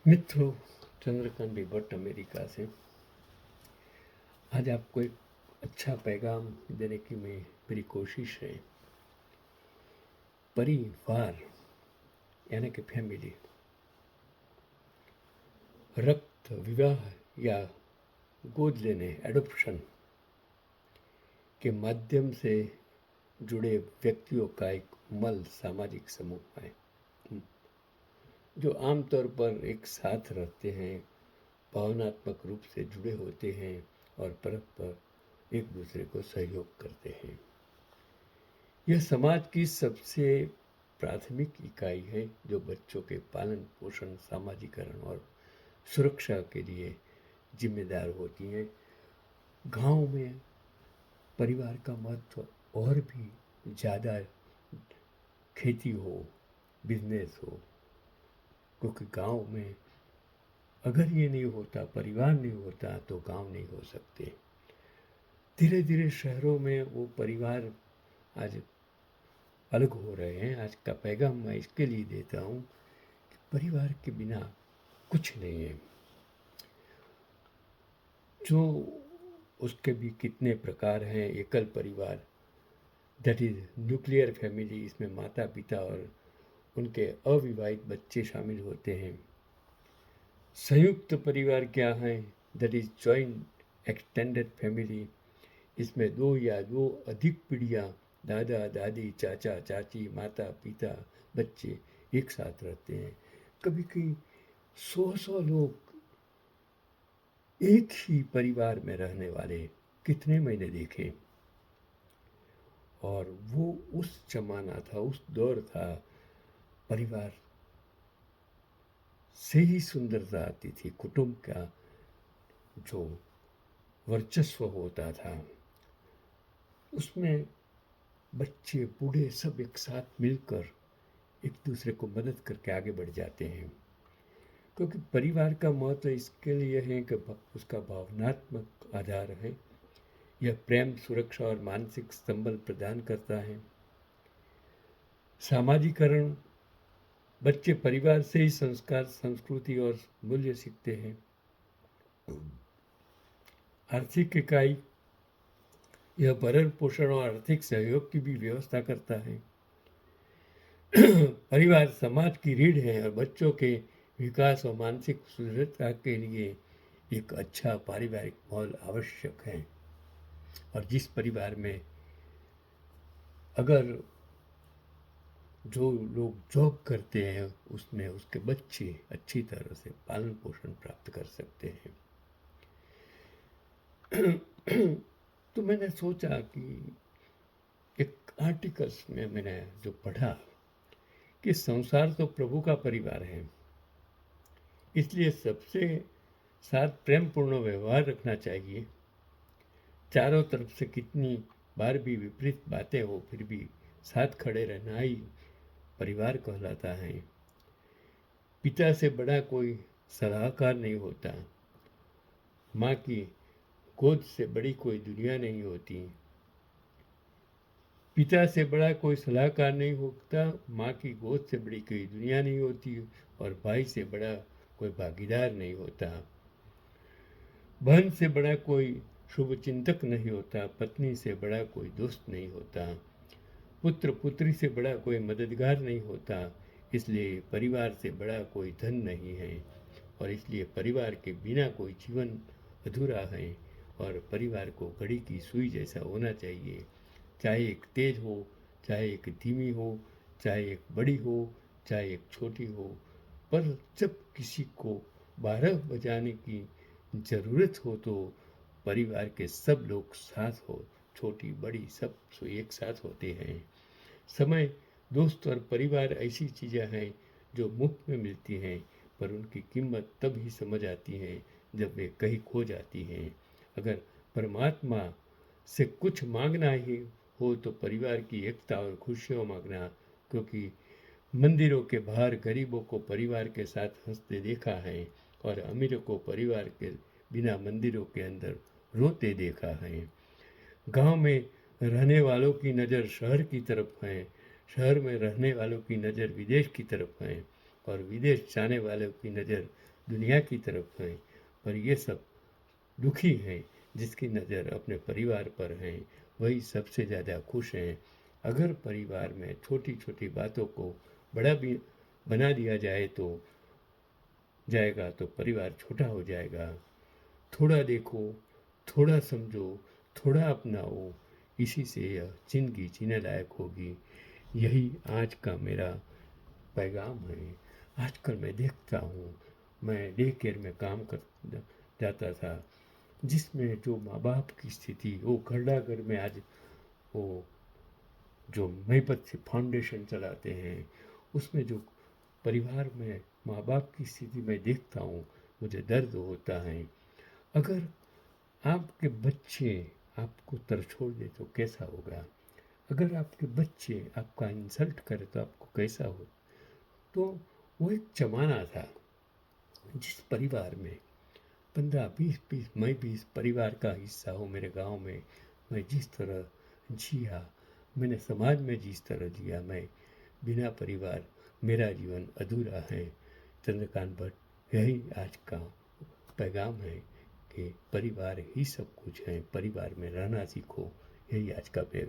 मित्रों, चंद्रकांत भट्ट अमेरिका से आज आपको एक अच्छा पैगाम देने की मेरी कोशिश है। परिवार यानी कि फैमिली रक्त विवाह या गोद लेने एडॉप्शन के माध्यम से जुड़े व्यक्तियों का एक मल सामाजिक समूह है जो आमतौर पर एक साथ रहते हैं, भावनात्मक रूप से जुड़े होते हैं और परस्पर एक दूसरे को सहयोग करते हैं। यह समाज की सबसे प्राथमिक इकाई है जो बच्चों के पालन पोषण, सामाजिकरण और सुरक्षा के लिए जिम्मेदार होती है। गांव में परिवार का महत्व और भी ज़्यादा, खेती हो, बिजनेस हो, क्योंकि गांव में अगर ये नहीं होता, परिवार नहीं होता, तो गांव नहीं हो सकते। धीरे धीरे शहरों में वो परिवार आज अलग हो रहे हैं। आज का पैगाम मैं इसके लिए देता हूँ कि परिवार के बिना कुछ नहीं है। जो उसके भी कितने प्रकार हैं। एकल परिवार, दैट इज न्यूक्लियर फैमिली, इसमें माता पिता और उनके अविवाहित बच्चे शामिल होते हैं। संयुक्त परिवार क्या है? That is joint extended family, इसमें दो या दो अधिक पीढ़ियाँ, दादा दादी, चाचा चाची, माता पिता, बच्चे एक साथ रहते हैं। कभी कभी 100 लोग एक ही परिवार में रहने वाले कितने मैंने देखे। और वो उस जमाना था, उस दौर था, परिवार से ही सुंदरता आती थी। कुटुंब का जो वर्चस्व होता था, उसमें बच्चे बूढ़े सब एक साथ मिलकर एक दूसरे को मदद करके आगे बढ़ जाते हैं। क्योंकि परिवार का महत्व इसके लिए है कि उसका भावनात्मक आधार है। यह प्रेम, सुरक्षा और मानसिक संबल प्रदान करता है। सामाजिकरण, बच्चे परिवार से ही संस्कार, संस्कृति और मूल्य सीखते हैं। आर्थिक इकाई, यह भरण पोषण और आर्थिक सहयोग की भी व्यवस्था करता है। परिवार समाज की रीढ़ है और बच्चों के विकास और मानसिक सुदृढ़ता के लिए एक अच्छा पारिवारिक माहौल आवश्यक है। और जिस परिवार में अगर जो लोग जॉब करते हैं, उसमें उसके बच्चे अच्छी तरह से पालन पोषण प्राप्त कर सकते हैं। तो मैंने सोचा कि एक आर्टिकल्स में मैंने जो पढ़ा कि संसार तो प्रभु का परिवार है, इसलिए सबसे साथ प्रेमपूर्ण व्यवहार रखना चाहिए। चारों तरफ से कितनी बार भी विपरीत बातें हो, फिर भी साथ खड़े रहना ही परिवार कहलाता है। पिता से बड़ा कोई सलाहकार नहीं होता, माँ की गोद से बड़ी कोई दुनिया नहीं होती। पिता से बड़ा कोई सलाहकार नहीं होता, माँ की गोद से बड़ी कोई दुनिया नहीं होती, और भाई से बड़ा कोई भागीदार नहीं होता। बहन से बड़ा कोई शुभ चिंतक नहीं होता, पत्नी से बड़ा कोई दोस्त नहीं होता, पुत्र पुत्री से बड़ा कोई मददगार नहीं होता। इसलिए परिवार से बड़ा कोई धन नहीं है, और इसलिए परिवार के बिना कोई जीवन अधूरा है। और परिवार को घड़ी की सुई जैसा होना चाहिए, चाहे एक तेज हो, चाहे एक धीमी हो, चाहे एक बड़ी हो, चाहे एक छोटी हो। पर जब किसी को 12 बजाने की ज़रूरत हो तो परिवार के सब लोग साथ हो, छोटी बड़ी सब एक साथ होते हैं। समय, दोस्त और परिवार ऐसी चीज़ें हैं जो मुफ्त में मिलती हैं, पर उनकी कीमत तब ही समझ आती है जब वे कहीं खो जाती हैं। अगर परमात्मा से कुछ मांगना ही हो तो परिवार की एकता और खुशियाँ मांगना, क्योंकि मंदिरों के बाहर गरीबों को परिवार के साथ हंसते देखा है और अमीरों को परिवार के बिना मंदिरों के अंदर रोते देखा है। गांव में रहने वालों की नज़र शहर की तरफ है, शहर में रहने वालों की नज़र विदेश की तरफ है और विदेश जाने वालों की नज़र दुनिया की तरफ है। पर ये सब दुखी हैं जिसकी नज़र अपने परिवार पर है, वही सबसे ज़्यादा खुश हैं। अगर परिवार में छोटी छोटी बातों को बड़ा भी बना दिया जाएगा तो परिवार छोटा हो जाएगा। थोड़ा देखो, थोड़ा समझो, थोड़ा अपनाओ, इसी से यह जिंदगी जीने लायक होगी। यही आज का मेरा पैगाम है। आजकल मैं देखता हूँ, मैं डे केयर में काम कर जाता था, जिसमें जो माँ बाप की स्थिति, वो घरडाघर में आज वो जो महिपत से फाउंडेशन चलाते हैं, उसमें जो परिवार में माँ बाप की स्थिति मैं देखता हूँ, मुझे दर्द होता है। अगर आपके बच्चे आपको तरछोड़ दे तो कैसा होगा? अगर आपके बच्चे आपका इंसल्ट करे तो आपको कैसा हो? तो वो एक ज़माना था जिस परिवार में 15-20 मैं भी इस परिवार का हिस्सा हूँ। मेरे गांव में मैं जिस तरह जिया, मैंने समाज में जिस तरह जिया, मैं बिना परिवार मेरा जीवन अधूरा है। चंद्रकांत भट्ट, यही आज का पैगाम है कि परिवार ही सब कुछ है, परिवार में रहना सीखो। यही आज का पैगाम।